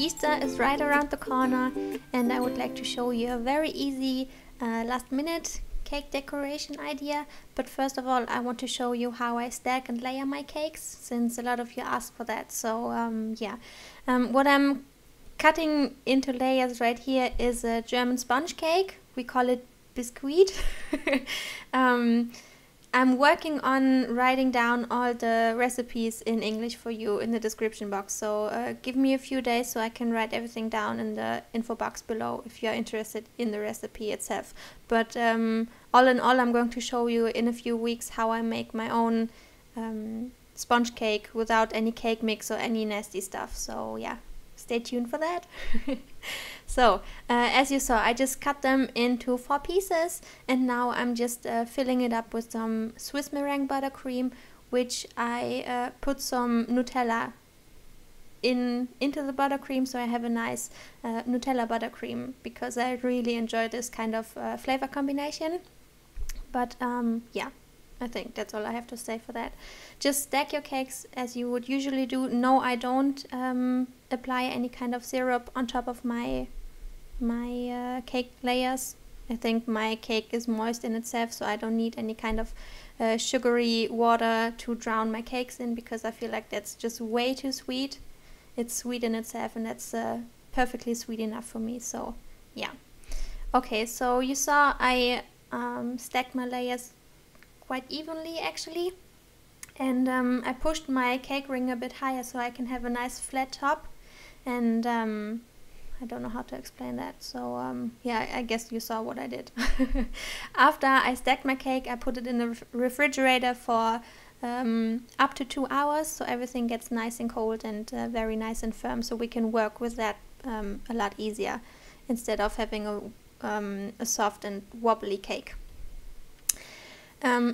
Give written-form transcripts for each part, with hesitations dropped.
Easter is right around the corner, and I would like to show you a very easy last minute cake decoration idea. But first of all, I want to show you how I stack and layer my cakes, since a lot of you asked for that. So what I'm cutting into layers right here is a German sponge cake. We call it biscuit. I'm working on writing down all the recipes in English for you in the description box, so give me a few days so I can write everything down in the info box below if you're interested in the recipe itself. But all in all, I'm going to show you in a few weeks how I make my own sponge cake without any cake mix or any nasty stuff. So yeah, stay tuned for that. So as you saw, I just cut them into 4 pieces, and now I'm just filling it up with some Swiss meringue buttercream, which I put some Nutella into the buttercream, so I have a nice Nutella buttercream, because I really enjoy this kind of flavor combination. But yeah, I think that's all I have to say for that. Just stack your cakes as you would usually do. No, I don't apply any kind of syrup on top of my cake layers. I think my cake is moist in itself, so I don't need any kind of sugary water to drown my cakes in, because I feel like that's just way too sweet. It's sweet in itself, and that's perfectly sweet enough for me. So yeah. Okay, so you saw I stacked my layers quite evenly actually, and I pushed my cake ring a bit higher so I can have a nice flat top, and I don't know how to explain that, so yeah, I guess you saw what I did. After I stacked my cake, I put it in the refrigerator for up to 2 hours, so everything gets nice and cold and very nice and firm, so we can work with that a lot easier instead of having a soft and wobbly cake.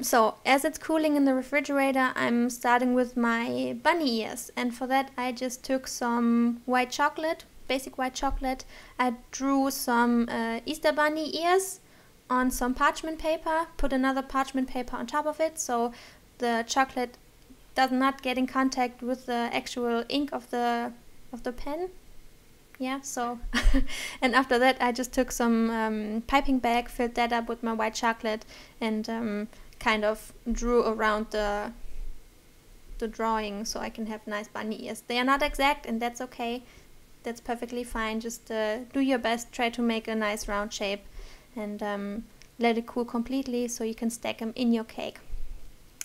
So as it's cooling in the refrigerator, I'm starting with my bunny ears, and for that I just took some white chocolate, basic white chocolate. I drew some Easter bunny ears on some parchment paper, put another parchment paper on top of it, so the chocolate does not get in contact with the actual ink of the pen. Yeah, so and after that I just took some piping bag, filled that up with my white chocolate, and kind of drew around the drawing so I can have nice bunny ears. They are not exact, and that's okay. That's perfectly fine. Just do your best, try to make a nice round shape, and let it cool completely so you can stack them in your cake.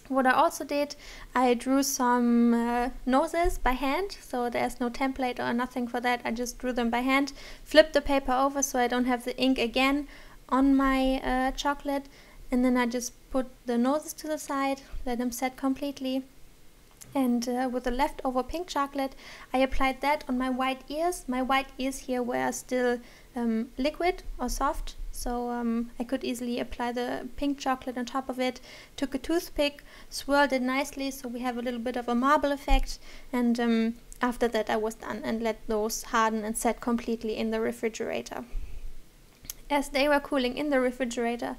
What I also did, I drew some noses by hand, so there's no template or nothing for that. I just drew them by hand, flipped the paper over so I don't have the ink again on my chocolate, and then I just put the noses to the side, let them set completely, and with the leftover pink chocolate I applied that on my white ears. My white ears here were still liquid or soft, so I could easily apply the pink chocolate on top of it. Took a toothpick, swirled it nicely so we have a little bit of a marble effect, and after that I was done and let those harden and set completely in the refrigerator. As they were cooling in the refrigerator,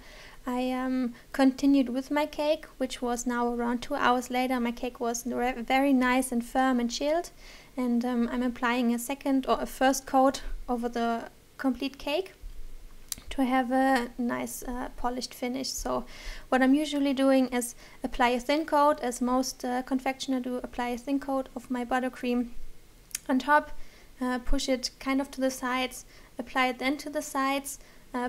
I continued with my cake, which was now around 2 hours later. My cake was very nice and firm and chilled, and I'm applying a second or a first coat over the complete cake to have a nice polished finish. So what I'm usually doing is apply a thin coat, as most confectioners do, apply a thin coat of my buttercream on top, push it kind of to the sides, apply it then to the sides,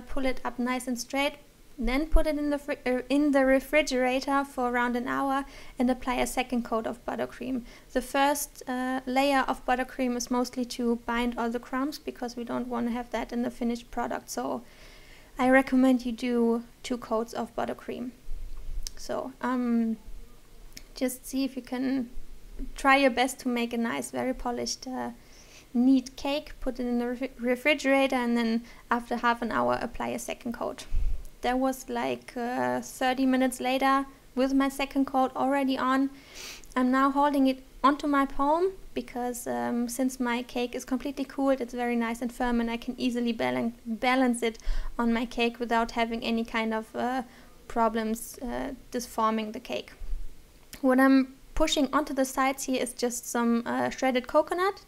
pull it up nice and straight, then put it in the refrigerator for around an hour and apply a second coat of buttercream. The first layer of buttercream is mostly to bind all the crumbs, because we don't want to have that in the finished product, so I recommend you do 2 coats of buttercream. So just see if you can try your best to make a nice, very polished, neat cake. Put it in the refrigerator, and then after half an hour apply a second coat. That was like 30 minutes later with my second coat already on. I'm now holding it onto my palm, because since my cake is completely cooled, it's very nice and firm, and I can easily balance it on my cake without having any kind of problems disforming the cake. What I'm pushing onto the sides here is just some shredded coconut,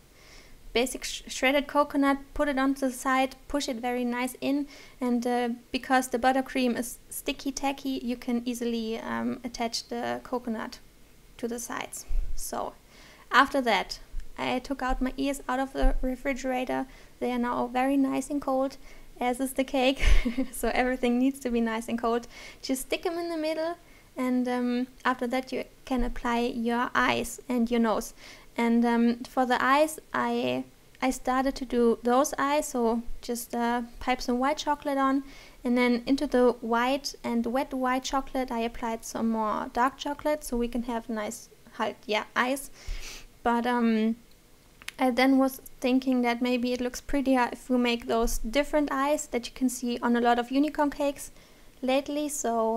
basic shredded coconut, put it onto the side, push it very nice in, and because the buttercream is sticky tacky, you can easily attach the coconut to the sides. So after that, I took out my ears out of the refrigerator. They are now very nice and cold, as is the cake. So everything needs to be nice and cold. Just stick them in the middle, and after that you can apply your eyes and your nose. And for the eyes, I started to do those eyes, so just pipe some white chocolate on, and then into the white and wet white chocolate I applied some more dark chocolate, so we can have nice eyes. But I then was thinking that maybe it looks prettier if we make those different eyes that you can see on a lot of unicorn cakes lately, so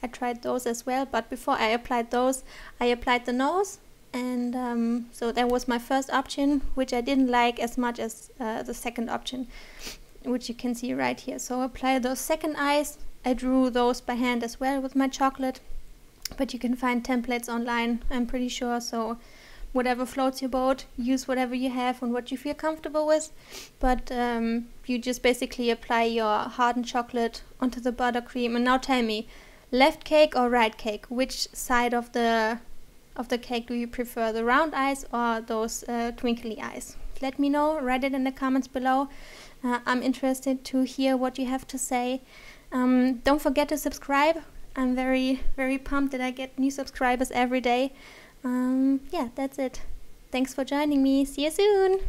I tried those as well. But before I applied those, I applied the nose. And so that was my first option, which I didn't like as much as the second option, which you can see right here. So apply those second eyes. I drew those by hand as well with my chocolate, but you can find templates online, I'm pretty sure. So whatever floats your boat, use whatever you have and what you feel comfortable with. But you just basically apply your hardened chocolate onto the buttercream. And now tell me, left cake or right cake? Which side of the cake do you prefer, the round eyes or those twinkly eyes? Let me know, write it in the comments below. I'm interested to hear what you have to say. Don't forget to subscribe. I'm very, very pumped that I get new subscribers every day. Yeah, that's it. Thanks for joining me. See you soon.